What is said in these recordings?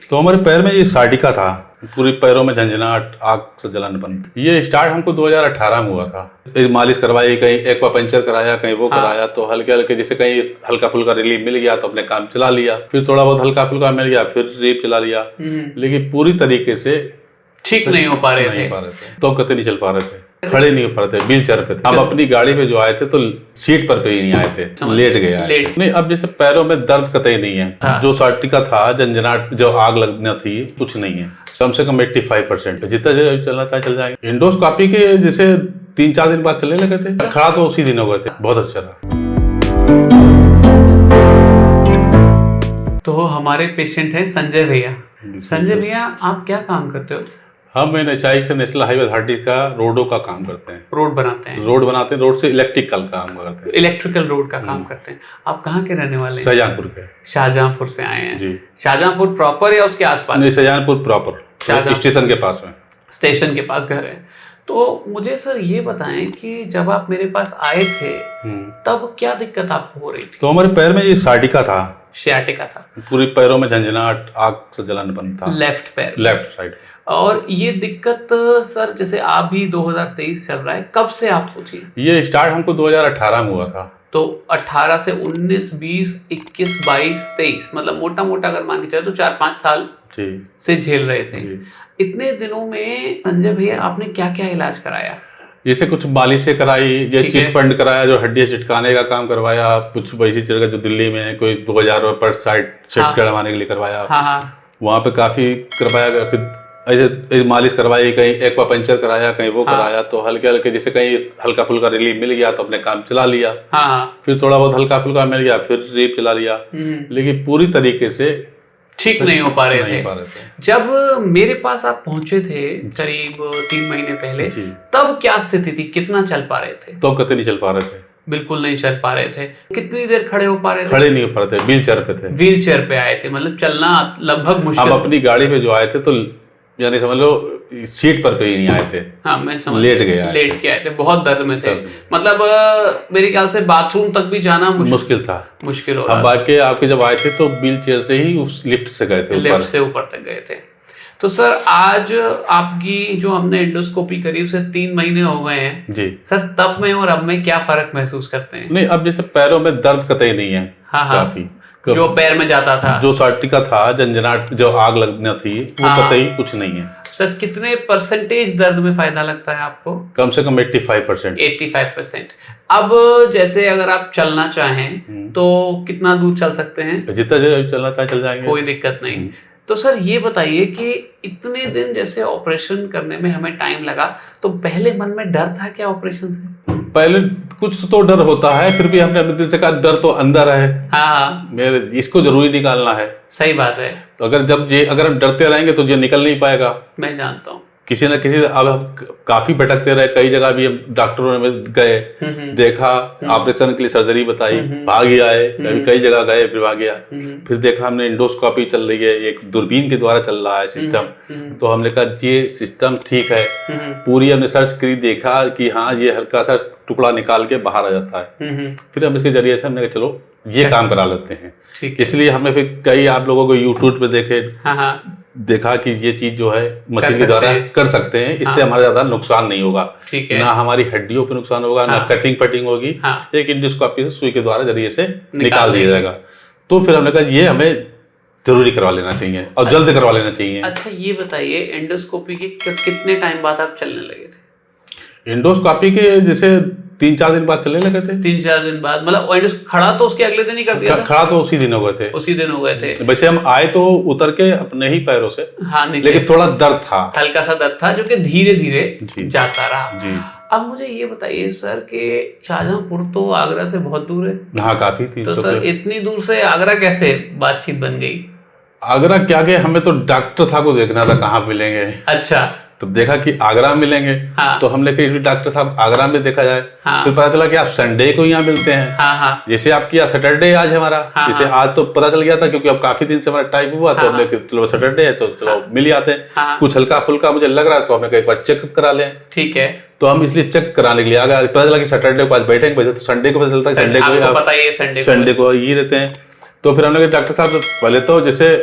तो हमारे पैर में ये साटिका था, पूरी पैरों में झंझनाहट, आग से जलन। ये स्टार्ट हमको 2018 में हुआ था। मालिश करवाई, कहीं एक्वापंचर कराया, कहीं वो कराया, तो हल्के हल्के जैसे कहीं हल्का फुल्का रिलीफ मिल गया तो अपने काम चला लिया। फिर थोड़ा बहुत हल्का फुल्का मिल गया, फिर रिलीफ चला लिया, लेकिन पूरी तरीके से ठीक नहीं हो पा रहे थे। तो कतई नहीं चल पा रहे थे, खड़े नहीं हो पा रहे थे, व्हील चेयर पे थे। हम अपनी गाड़ी पे जो आए थे तो सीट पर ही नहीं आए थे, लेट गए नहीं। अब जैसे पैरों में दर्द कतई नहीं है, जो साटिका था, झंझनाहट, जो आग लगना थी, कुछ नहीं है। कम से कम 85%। जितना चलना चाहे चल जाएंगे। इंडोस्कोपी के जैसे 3-4 दिन बाद चलने लगे थे, खड़ा तो उसी दिन हो गए थे। बहुत अच्छा रहा। तो हमारे पेशेंट हैं संजय भैया। संजय भैया, आप क्या काम करते हो? हम एनएचआई से नेशनल हाईवे अथॉरिटी का रोडों का काम करते हैं। रोड बनाते हैं? रोड से इलेक्ट्रिकल काम करते हैं। इलेक्ट्रिकल रोड का काम करते हैं। आप कहाँ के रहने वाले हैं? शाहजहांपुर के। शाहजहांपुर से आए हैं जी। शाहजहांपुर प्रॉपर या उसके आसपास? नहीं, शाहजहांपुर प्रॉपर, स्टेशन के पास में। स्टेशन के पास घर है। तो मुझे सर ये बताएं कि जब आप मेरे पास आए थे तब क्या दिक्कत आपको हो रही थी? तो हमारे पैर में ये साटिका था, सियाटिका था, पूरी पैरों में झंझनाहट, आग से जलन था, लेफ्ट पैर, लेफ्ट साइड। और ये दिक्कत सर जैसे आप भी 2023 चल रहा है, कब से आपको थी? ये स्टार्ट हमको 2018 में हुआ था। तो 18 से 19, 20, 21, 22, 23, मतलब मोटा मोटा अगर मान के चले तो 4-5 साल से झेल रहे थे। इतने दिनों में संजय भैया आपने क्या क्या इलाज कराया? जैसे कुछ मालिश से कराई, ये चिट फंड कराया, जो हड्डियां चिटकाने का काम करवाया, कुछ वैसी जगह जो दिल्ली में है, कोई 2000 रुपये पर साइड सेट करवाने के लिए करवाया। वहाँ पे काफी करवाया। फिर ऐसे मालिश करवाई, कहीं एक्वापंचर कराया, कहीं वो कराया, तो हल्के हल्के जैसे कहीं हल्का फुल्का रिलीफ मिल गया तो अपने काम चला लिया। फिर थोड़ा बहुत हल्का फुल्का मिल गया, फिर रिलीफ चला लिया, लेकिन पूरी तरीके से ठीक नहीं हो पा रहे थे। जब मेरे पास आप पहुंचे थे करीब 3 महीने पहले, तब क्या स्थिति थी? कितना चल पा रहे थे? तो कतई नहीं चल पा रहे थे, बिल्कुल नहीं चल पा रहे थे। कितनी देर खड़े हो पा रहे थे? खड़े नहीं हो पा रहे थे, व्हील चेयर पे थे। व्हील चेयर पे आए थे, मतलब चलना लगभग मुश्किल। हम अपनी गाड़ी पे जो आए थे तो यानी समझ लो सीट पर ही नहीं आए थे। हाँ, मैं समझ लेट के आए थे, बहुत दर्द में थे। मतलब मेरे ख्याल से बाथरूम तक भी जाना मुश्किल हो रहा। बाकी आपके जब आए थे तो व्हील चेयर से ही उस लिफ्ट से गए थे, लिफ्ट से ऊपर तक गए थे। तो सर आज आपकी जो हमने एंडोस्कोपी करी उसे 3 महीने हो गए हैं जी सर, तब में और अब में क्या फर्क महसूस करते हैं? नहीं, अब जैसे पैरों में दर्द कतई नहीं है। काफी जो पैर में जाता था, जो साटिका था, झंझनाहट, जो आग लगना थी, वो कतई कुछ नहीं है। सर कितने % दर्द में फायदा लगता है आपको? कम से कम 85%। 85%। अब जैसे अगर आप चलना चाहें तो कितना दूर चल सकते हैं? जितना चलना चाहे चल जाएंगे, कोई दिक्कत नहीं। तो सर ये बताइए कि इतने दिन जैसे ऑपरेशन करने में हमें टाइम लगा, तो पहले मन में डर था क्या ऑपरेशन से? पहले कुछ तो डर होता है, फिर भी हमने अपने दिल से कहा डर तो अंदर है, मेरे इसको जरूरी निकालना है। सही बात है। तो अगर हम डरते रहेंगे तो ये निकल नहीं पाएगा। मैं जानता हूँ किसी न किसी, अब हम काफी भटकते रहे, कई जगह भी हम डॉक्टरों में गए, देखा, ऑपरेशन के लिए सर्जरी बताई, भाग ही आए, कई जगह गए, फिर भाग गया। फिर देखा हमने इंडोस्कोपी चल रही है, एक दूरबीन के द्वारा चल रहा है सिस्टम, तो हमने कहा ये सिस्टम ठीक है। पूरी हमने सर्च करी, देखा कि हाँ ये हल्का सा टुकड़ा निकाल के बाहर आ जाता है। फिर हम इसके जरिए से हमने कहा चलो ये काम करा लेते हैं। इसलिए हमने फिर कई आप लोगों को यूट्यूब पे देखा कि ये चीज जो है मशीन के द्वारा कर सकते हैं, इससे हमारा ज्यादा नुकसान नहीं होगा, ना हमारी हड्डियों पे नुकसान होगा, ना कटिंग फटिंग होगी। एक इंडोस्कोपी से सुई के द्वारा जरिए से निकाल दिया जाएगा। तो फिर हमने कहा ये हमें जरूरी करवा लेना चाहिए और जल्द करवा लेना चाहिए। अच्छा ये बताइए, एंडोस्कोपी के कितने टाइम बाद आप चलने लगे थे? इंडोस्कोपी के जैसे 3-4 दिन बाद चलने लगे थे। 3-4 दिन बाद, मतलब खड़ा तो उसके अगले दिन ही कर दिया था? खड़ा तो उसी दिन हो गए थे। वैसे हम आए तो उतर के अपने ही पैरों से, लेकिन थोड़ा दर्द था, हल्का सा दर्द था, जो कि धीरे धीरे जाता रहा। अब मुझे ये बताइए सर कि शाहजहांपुर तो आगरा से बहुत दूर है। हाँ, काफी थी। तो सर इतनी दूर से आगरा कैसे बातचीत बन गई? आगरा क्या गए, हमें तो डॉक्टर साहब को देखना था कहाँ मिलेंगे। अच्छा। तो देखा कि आगरा मिलेंगे। तो हमने कहा डॉक्टर साहब आगरा में देखा जाए। फिर पता चला कि आप संडे को यहाँ मिलते हैं। जैसे आपकी यहाँ सैटरडे आज हमारा, जैसे आज तो पता चल गया था क्योंकि अब काफी दिन से हमारा टाइप हुआ, तो हमने चलो सैटरडे है तो चलो मिल जाते हैं। कुछ हल्का फुल्का मुझे लग रहा है तो हमने कहा एक बार चेकअप करा लें। ठीक है। तो हम इसलिए चेक कराने के लिए आ गए। पता चला कि सैटरडे को आज बैठेंगे, तो संडे को पता चलता है संडे को ये रहते हैं। तो फिर हमने कहा डॉक्टर साहब पहले तो जैसे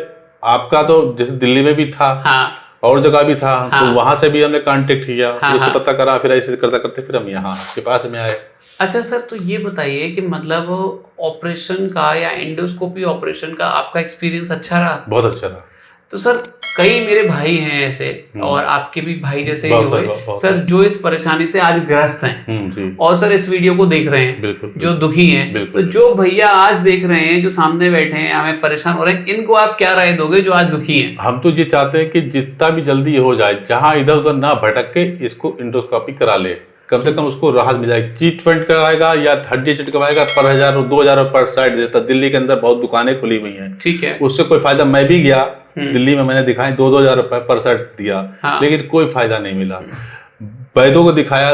आपका तो जैसे दिल्ली में भी था, हाँ और जगह भी था, हाँ, तो वहां से भी हमने कांटेक्ट किया, हाँ, उससे हाँ, पता करा, फिर ऐसे करते करते फिर हम यहाँ आपके पास में आए। अच्छा सर, तो ये बताइए कि मतलब ऑपरेशन का या एंडोस्कोपी ऑपरेशन का आपका एक्सपीरियंस अच्छा रहा? बहुत अच्छा रहा। तो सर कई मेरे भाई हैं ऐसे, और आपके भी भाई जैसे ही हुए सर, जो इस परेशानी से आज ग्रस्त हैं, जी। और सर इस वीडियो को देख रहे हैं, बिल्कुल, जो दुखी हैं। तो जो भैया आज देख रहे हैं, जो सामने बैठे हैं, हमें परेशान हो रहे हैं, इनको आप क्या राय दोगे जो आज दुखी हैं? हम तो ये चाहते हैं कि जितना भी जल्दी हो जाए, जहां इधर उधर ना भटक के इसको इंडोस्कोपी करा ले, कम से कम उसको राहत मिल जाएगी। चीट फंड कराएगा या हड्डी चीट करवाएगा पर 1000 और 2000 पर साइड देता। दिल्ली के अंदर बहुत दुकानें खुली हुई हैं, ठीक है, उससे कोई फायदा। मैं भी गया दिल्ली में, मैंने दिखाई 2-2000 रुपए पर सेट दिया, हाँ, लेकिन कोई फायदा नहीं मिला। वैद्यों को दिखाया,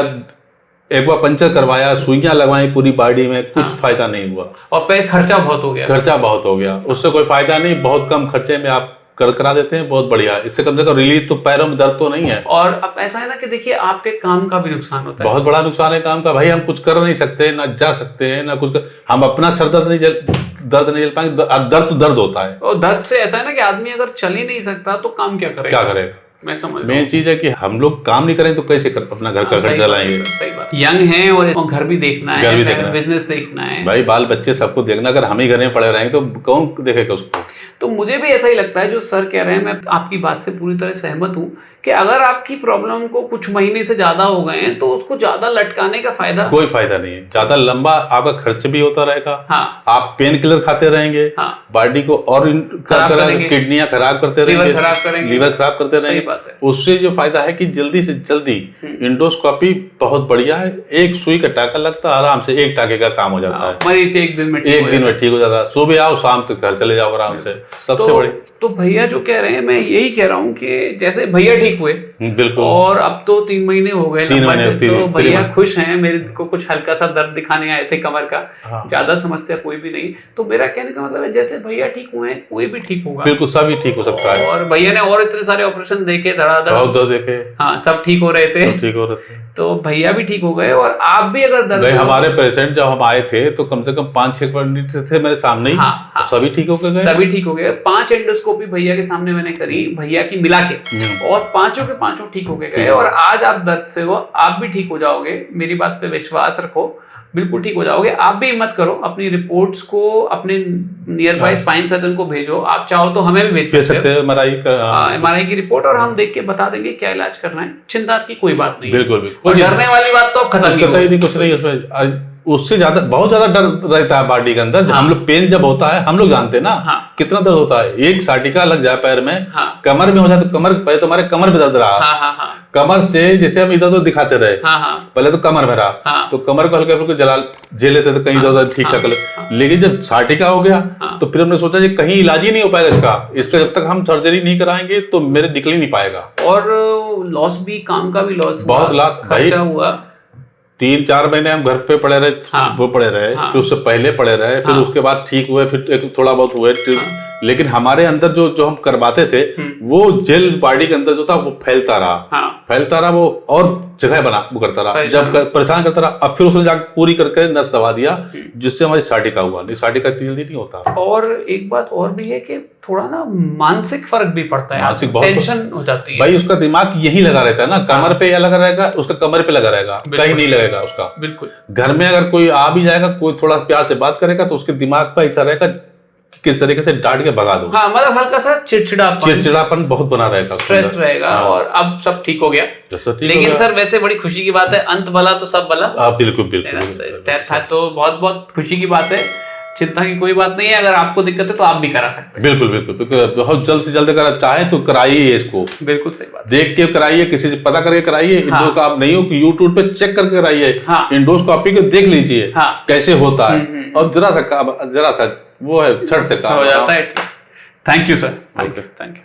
एक बार पंचर करवाया, सुइयां लगवाई पूरी बॉडी में, कुछ फायदा नहीं हुआ, और पे खर्चा बहुत हो गया। खर्चा बहुत हो गया, उससे कोई फायदा नहीं। बहुत कम खर्चे में आप करा देते हैं, बहुत बढ़िया। इससे कम से कम रिलीफ तो, पैरों में दर्द तो नहीं है। और अब ऐसा है ना कि देखिए आपके काम का भी नुकसान होता है, बहुत बड़ा नुकसान है काम का। भाई हम कुछ कर नहीं सकते, ना जा सकते हैं, ना कुछ हम अपना सर दर्द नहीं झेल पाएंगे। दर्द तो दर्द होता है, और दर्द से ऐसा है ना कि आदमी अगर चल ही नहीं सकता तो काम क्या करेगा? क्या करेगा? मैं समझ मेन चीज है कि हम लोग काम नहीं करें तो कैसे अपना घर का घर चलाएंगे? सही बात। यंग हैं और घर भी देखना है, बिजनेस देखना है, भाई बाल बच्चे सबको देखना। अगर हम ही घर में पड़े रहेंगे तो कौन देखेगा उसको? तो मुझे भी ऐसा ही लगता है जो सर कह रहे हैं, मैं आपकी बात से पूरी तरह सहमत हूँ कि अगर आपकी प्रॉब्लम को कुछ महीने से ज्यादा हो गए हैं तो उसको ज्यादा लटकाने का फायदा, कोई फायदा नहीं है। ज्यादा लंबा आपका खर्च भी होता रहेगा, हाँ, आप पेन किलर खाते रहेंगे, हाँ, बॉडी को और खराब करेंगे, किडनियां खराब करते रहेंगे, लीवर खराब करते रहेंगे। उससे जो फायदा है कि जल्दी से जल्दी इंडोस्कोपी बहुत बढ़िया है। एक सुई का टाका लगता है, आराम से एक टाके का काम हो जाता है, मरीज एक दिन में ठीक हो जाता है। सुबह आओ, शाम तक घर चले जाओ आराम से, सबसे बड़ी। तो भैया जो कह रहे हैं, मैं यही कह रहा हूँ कि जैसे भैया ठीक हुए, बिल्कुल, और अब तो 3 महीने हो गए, 3 महीने, तो भैया खुश हैं। मेरे को कुछ हल्का सा दर्द दिखाने आए थे कमर का, ज्यादा समस्या कोई भी नहीं। तो मेरा कहने का मतलब है जैसे भैया ठीक हुए हैं, कोई भी ठीक होगा, बिल्कुल सभी ठीक हो सकता है। और भैया ने और इतने सारे ऑपरेशन देखे, धड़ाधड़ देखे, हाँ, सब ठीक हो रहे थे, तो भैया भी ठीक हो गए। और आप भी अगर दर्द, हमारे पेशेंट जब हम आए थे तो कम से कम 5-6 पंडित थे मेरे सामने ही, हाँ, सभी ठीक हो गए, सभी ठीक हो गए। 5 एंडोस्कोपी भैया के सामने मैंने करी, भैया की मिला के, और 5 के 5 ठीक हो गए। और आज आप दर्द से हो, आप भी ठीक हो जाओगे, मेरी बात पे विश्वास रखो, बिल्कुल ठीक हो जाओगे। आप भी हिम्मत करो, अपनी रिपोर्ट्स को अपने नियर बाय स्पाइन सर्जन को भेजो, आप चाहो तो हमें भी भेज सकते हो MRI की रिपोर्ट, और हम देख के बता देंगे क्या इलाज करना है। चिंता की कोई बात नहीं, बिल्कुल। डरने वाली बात तो अब खत्म नहीं, कुछ नहीं उसमें। उससे ज्यादा, बहुत ज्यादा डर रहता है बॉडी के अंदर। हम लोग पेन जब होता है, हम लोग जानते हैं ना कितना दर्द होता है। एक साटिका लग जाए पैर में, कमर में हो जाए तो कमर, पहले तो हमारे कमर में दर्द रहा, कमर से जैसे हम इधर उधर दिखाते रहे, पहले तो कमर में रहा, तो कमर को हल्का फुल्का जला झेल लेते थे, कहीं इधर ठीक ठाक। लेकिन जब साटिका हो गया तो फिर हमने सोचा कहीं इलाज ही नहीं हो पाएगा इसका जब तक हम सर्जरी नहीं कराएंगे तो मेरे निकल ही नहीं पाएगा। और लॉस भी, काम का भी लॉस, बहुत लॉस हुआ। 3-4 महीने हम घर पे पड़े रहे, वो पड़े रहे, फिर उससे पहले पड़े रहे, फिर उसके बाद ठीक हुए, फिर थोड़ा बहुत हुए। लेकिन हमारे अंदर जो हम करवाते थे, वो जेल बॉडी के अंदर जो था वो फैलता रहा, वो और जगह वो करता रहा, जब परेशान करता रहा। अब फिर उसने जाकर पूरी करके नस दबा दिया, जिससे हमारी साटिका हुआ। नहीं, साटिका जल्दी नहीं होता। और एक बात और भी है कि थोड़ा ना मानसिक फर्क भी पड़ता है, मानसिक टेंशन हो जाती है। भाई उसका दिमाग यही लगा रहता है ना, कमर पे या लगा रहेगा, उसका कमर पे लगा रहेगा, कहीं नहीं लगेगा उसका। बिल्कुल। घर में अगर कोई आ भी जाएगा, कोई थोड़ा प्यार से बात करेगा तो उसके दिमाग पर ऐसा रहेगा किस तरीके से डांट के भगा दो। हाँ, मतलब हल्का सा चिड़चिड़ापन बहुत बना रहेगा, स्ट्रेस रहेगा। और अब सब ठीक हो गया, लेकिन सर वैसे बड़ी खुशी की बात है, अंत भला तो सब भला। बिल्कुल। तो बहुत बहुत खुशी की बात है, चिंता की कोई बात नहीं है। अगर आपको दिक्कत है तो आप भी करा सकते हैं। बिल्कुल। बहुत जल्द से जल्द अगर चाहे तो कराइए इसको। बिल्कुल सही बात। देख के कराइए, किसी से पता करके कराइए। इंडो का आप नहीं हो कि यूट्यूब पे चेक करके कराइए, इंडोस्कोपी को देख लीजिए कैसे होता है, और जरा सा वो है छट से काम हो जाता है। Thank you sir, thank you.